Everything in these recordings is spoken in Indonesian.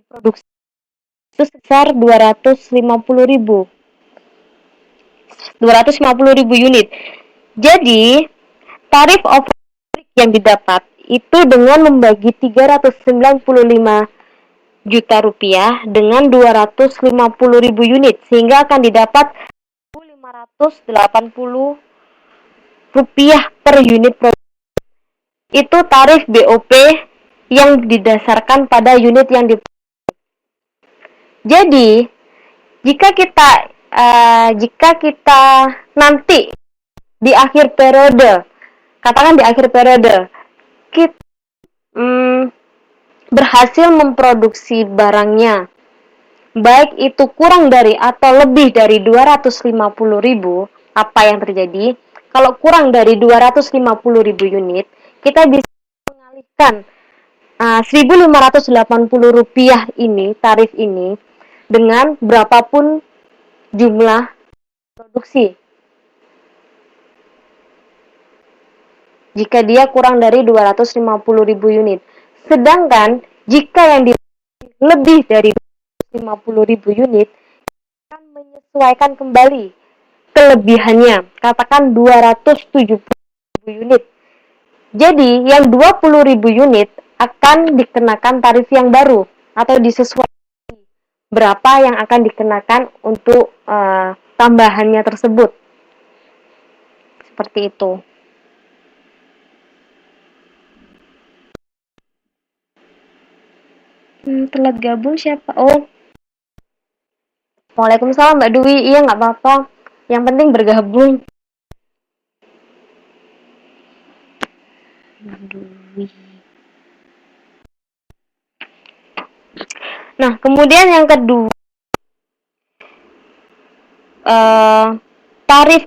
produksi itu sebesar 250.000 unit. Jadi, tarif operating yang didapat itu dengan membagi 395 juta rupiah dengan 250.000 unit, sehingga akan didapat 1.580 rupiah per unit produksi. Itu tarif BOP yang didasarkan pada unit yang diproduksi. Jadi, jika kita nanti di akhir periode, katakan di akhir periode, kita berhasil memproduksi barangnya, baik itu kurang dari atau lebih dari 250.000, apa yang terjadi? Kalau kurang dari 250.000 unit, kita bisa mengalihkan 1.580 rupiah ini, tarif ini, dengan berapapun jumlah produksi. Jika dia kurang dari 250.000 unit. Sedangkan jika yang lebih dari 250.000 unit, akan menyesuaikan kembali kelebihannya. Katakan 270.000 unit. Jadi, yang 20.000 unit akan dikenakan tarif yang baru atau disesuaikan berapa yang akan dikenakan untuk tambahannya tersebut. Seperti itu. Telat gabung siapa? Oh, Waalaikumsalam Mbak Dwi. Iya, nggak apa-apa. Yang penting bergabung. Dwi. Nah, kemudian yang kedua,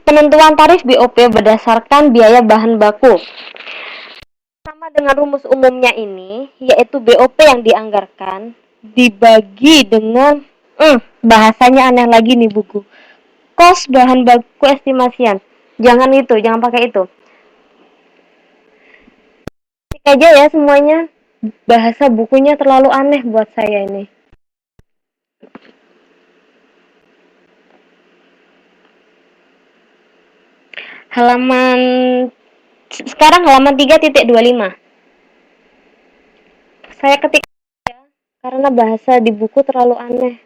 penentuan tarif BOP berdasarkan biaya bahan baku. Sama dengan rumus umumnya ini, yaitu BOP yang dianggarkan dibagi dengan bahasanya aneh lagi nih buku. Kos bahan baku estimasian. Jangan pakai itu. Cek aja ya semuanya. Bahasa bukunya terlalu aneh buat saya ini. Sekarang halaman 3.25. Saya ketik ya, karena bahasa di buku terlalu aneh.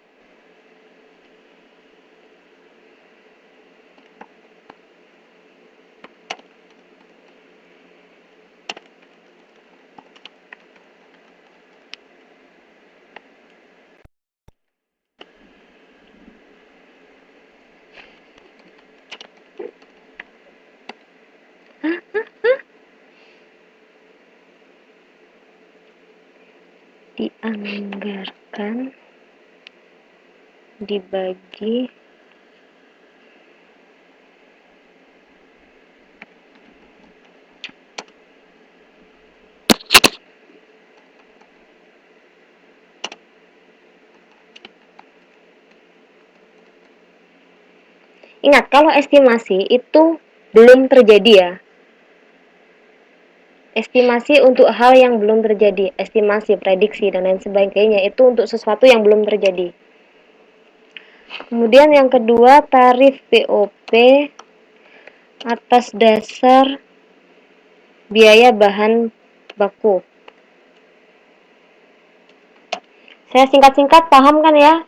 Dianggarkan dibagi Ingat, kalau estimasi itu belum terjadi ya. Estimasi untuk hal yang belum terjadi, estimasi, prediksi, dan lain sebagainya, itu untuk sesuatu yang belum terjadi. Kemudian yang kedua, tarif BOP atas dasar biaya bahan baku. Saya singkat-singkat, paham kan ya?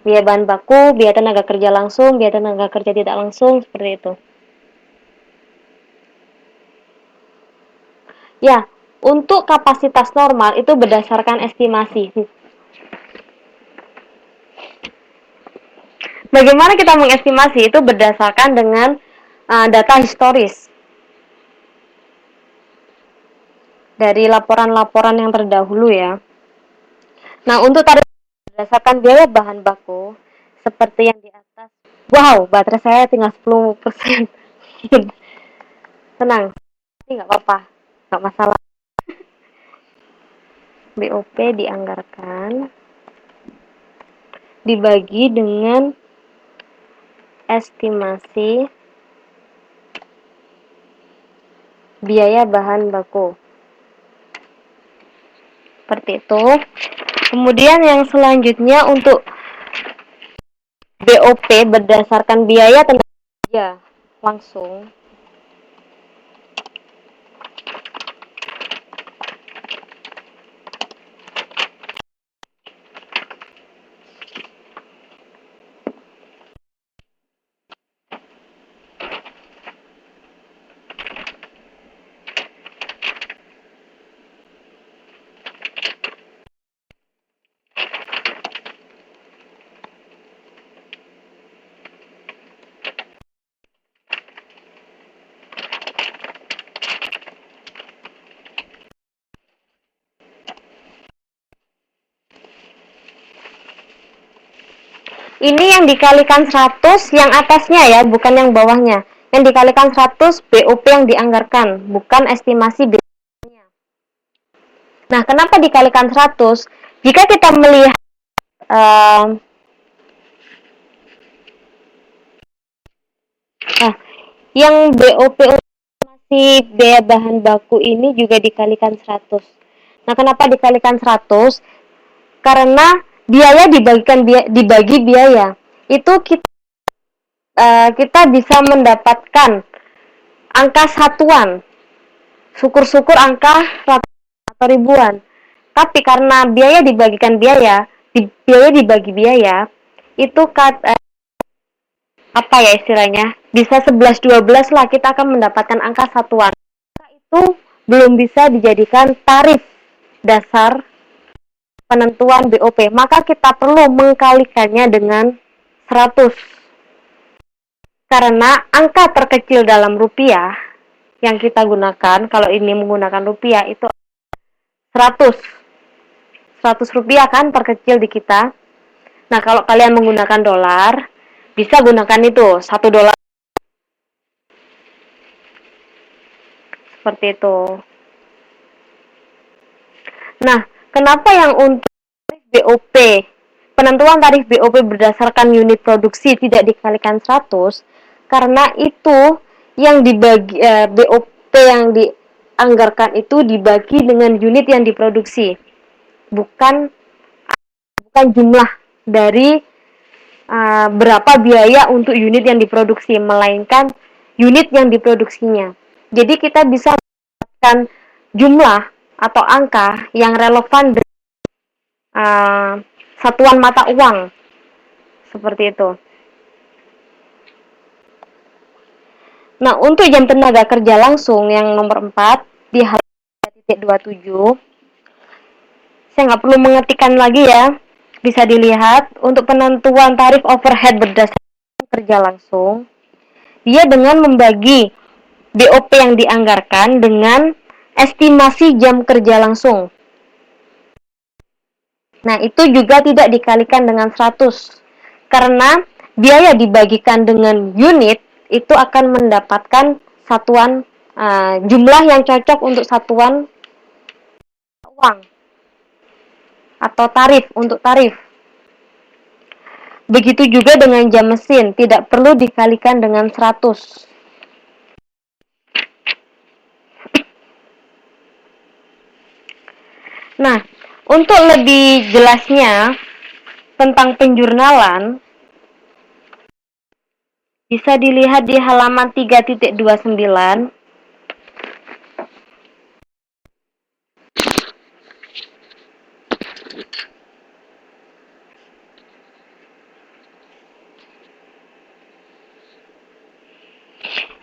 Biaya bahan baku, biaya tenaga kerja langsung, biaya tenaga kerja tidak langsung, seperti itu. Ya, untuk kapasitas normal itu berdasarkan estimasi. Bagaimana kita mengestimasi? Itu berdasarkan dengan data historis. Dari laporan-laporan yang terdahulu ya. Nah, untuk tarif berdasarkan biaya bahan baku, seperti yang di atas. Wow, baterai saya tinggal 10%. Tenang, ini nggak apa-apa, nggak masalah. BOP dianggarkan dibagi dengan estimasi biaya bahan baku. Seperti itu. Kemudian yang selanjutnya untuk BOP berdasarkan biaya tenaga kerja langsung. Ini yang dikalikan 100 yang atasnya ya, bukan yang bawahnya. Yang dikalikan 100 BOP yang dianggarkan, bukan estimasi biayanya. Nah, kenapa dikalikan 100? Jika kita melihat yang BOP masih biaya bahan baku ini juga dikalikan 100. Nah, kenapa dikalikan 100? Karena biaya dibagi biaya. Itu kita bisa mendapatkan angka satuan. Syukur-syukur angka atau ribuan. Tapi karena biaya dibagikan biaya, biaya dibagi biaya, itu apa ya istilahnya? Bisa 11 12 lah kita akan mendapatkan angka satuan. Itu belum bisa dijadikan tarif dasar penentuan BOP, maka kita perlu mengkalikannya dengan 100. Karena angka terkecil dalam rupiah yang kita gunakan, kalau ini menggunakan rupiah, itu 100. 100 rupiah kan terkecil di kita. Nah, kalau kalian menggunakan dolar, bisa gunakan itu, 1 dolar. Seperti itu. Nah, kenapa yang untuk BOP, penentuan tarif BOP berdasarkan unit produksi tidak dikalikan 100? Karena itu yang dibagi BOP yang dianggarkan itu dibagi dengan unit yang diproduksi, bukan jumlah dari berapa biaya untuk unit yang diproduksi, melainkan unit yang diproduksinya. Jadi kita bisa mendapatkan jumlah atau angka yang relevan dengan satuan mata uang, seperti itu. Nah, untuk jam tenaga kerja langsung yang nomor 4 di halaman 3.27, saya nggak perlu mengetikkan lagi ya, bisa dilihat untuk penentuan tarif overhead berdasarkan kerja langsung, dia dengan membagi BOP yang dianggarkan dengan estimasi jam kerja langsung. Nah, itu juga tidak dikalikan dengan 100. Karena biaya dibagikan dengan unit, itu akan mendapatkan satuan jumlah yang cocok untuk satuan uang atau tarif, untuk tarif. Begitu juga dengan jam mesin, tidak perlu dikalikan dengan 100. Nah, untuk lebih jelasnya tentang penjurnalan, bisa dilihat di halaman 3.29.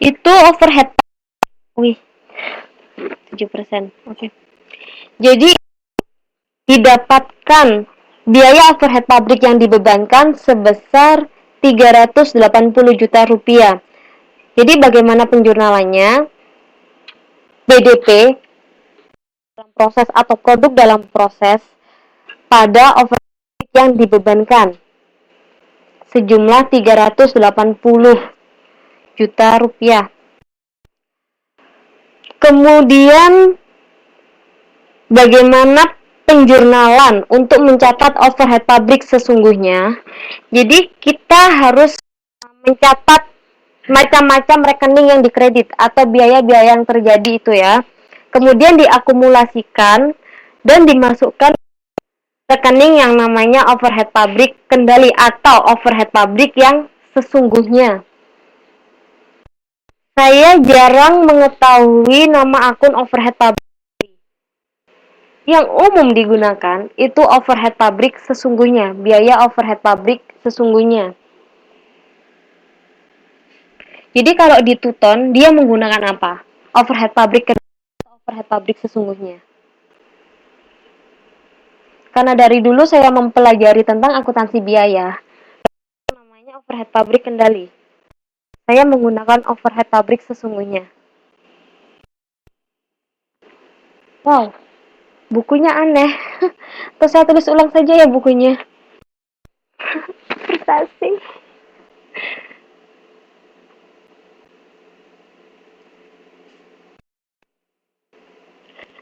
Itu overhead. 7%. Oke. Jadi didapatkan biaya overhead pabrik yang dibebankan sebesar 380 juta rupiah. Jadi bagaimana penjurnalannya? BDP dalam proses atau produk dalam proses pada overhead yang dibebankan sejumlah 380 juta rupiah. Kemudian bagaimana penjurnalan untuk mencatat overhead pabrik sesungguhnya? Jadi kita harus mencatat macam-macam rekening yang dikredit atau biaya-biaya yang terjadi itu ya. Kemudian diakumulasikan dan dimasukkan rekening yang namanya overhead pabrik kendali atau overhead pabrik yang sesungguhnya. Saya jarang mengetahui nama akun overhead pabrik. Yang umum digunakan itu overhead pabrik sesungguhnya, biaya overhead pabrik sesungguhnya. Jadi kalau di Tuton dia menggunakan apa? Overhead pabrik overhead pabrik sesungguhnya. Karena dari dulu saya mempelajari tentang akuntansi biaya, namanya overhead pabrik kendali. Saya menggunakan overhead pabrik sesungguhnya. Wow, bukunya aneh. Terus saya tulis ulang saja ya bukunya. Prestasi.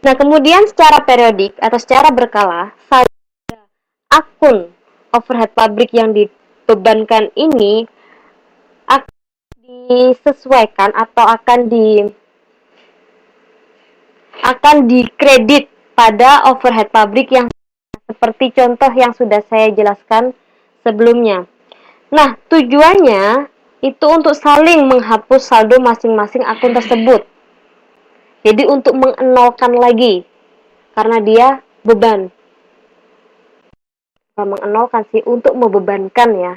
Nah, kemudian secara periodik atau secara berkala, akun overhead pabrik yang dibebankan ini akan disesuaikan atau akan dikredit pada overhead pabrik yang seperti contoh yang sudah saya jelaskan sebelumnya. Nah, tujuannya itu untuk saling menghapus saldo masing-masing akun tersebut. Jadi untuk mengenolkan lagi, karena dia beban. Bukan mengenolkan sih, untuk membebankan ya.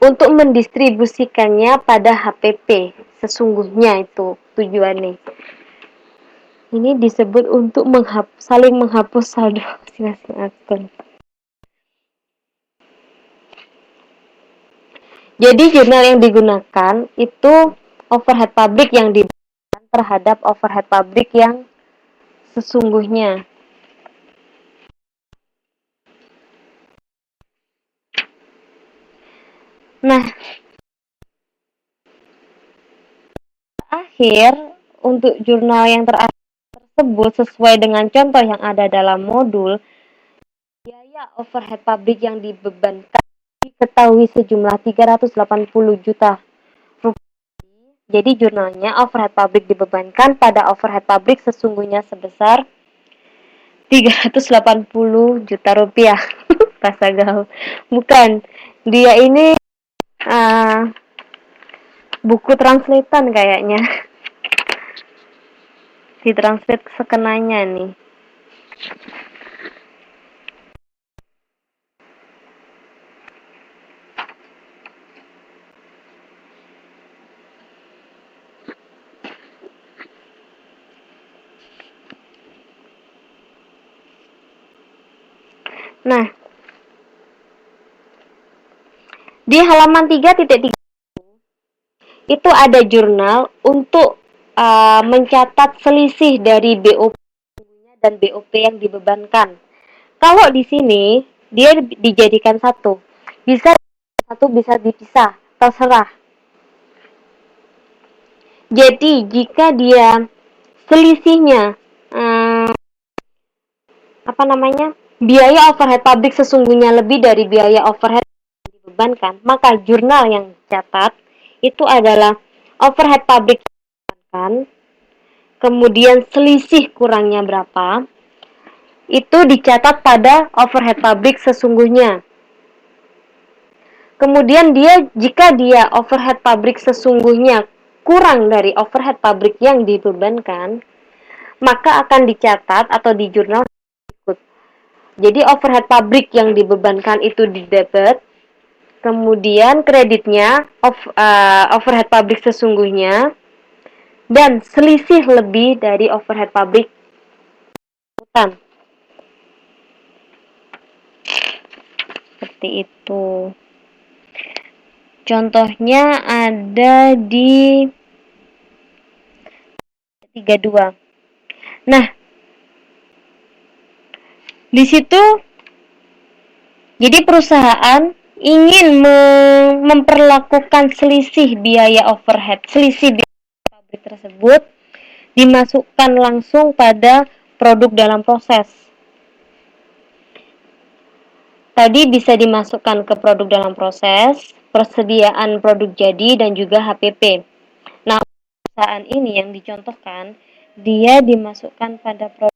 Untuk mendistribusikannya pada HPP. Sesungguhnya itu tujuannya. Ini disebut untuk saling menghapus saldo masing-masing akun. Jadi jurnal yang digunakan itu overhead pabrik yang diberikan terhadap overhead pabrik yang sesungguhnya. Nah, terakhir untuk jurnal yang tersebut sesuai dengan contoh yang ada dalam modul, biaya overhead pabrik yang dibebankan diketahui sejumlah 380 juta rupiah. Jadi jurnalnya overhead pabrik dibebankan pada overhead pabrik sesungguhnya sebesar 380 juta rupiah. Bahasa gaul. Bukan. Dia ini buku translatean kayaknya. Ditranslate sekenanya nih. Nah, di halaman 3.3 itu ada jurnal untuk mencatat selisih dari BOP dan BOP yang dibebankan. Kalau di sini dia dijadikan satu, bisa dipisah, terserah. Jadi jika dia selisihnya biaya overhead pabrik sesungguhnya lebih dari biaya overhead yang dibebankan, maka jurnal yang catat itu adalah overhead pabrik yang dibebankan, kemudian selisih kurangnya berapa, itu dicatat pada overhead pabrik sesungguhnya. Kemudian jika dia overhead pabrik sesungguhnya kurang dari overhead pabrik yang dibebankan, maka akan dicatat atau di jurnal berikut. Jadi overhead pabrik yang dibebankan itu di debit, kemudian kreditnya overhead pabrik sesungguhnya, dan selisih lebih dari overhead pabrik hutan. Seperti itu. Contohnya ada di 32. Nah, di situ jadi perusahaan ingin memperlakukan selisih biaya overhead, selisih biaya pabrik tersebut dimasukkan langsung pada produk dalam proses. Tadi bisa dimasukkan ke produk dalam proses, persediaan produk jadi, dan juga HPP. Nah, perusahaan ini yang dicontohkan, dia dimasukkan pada produk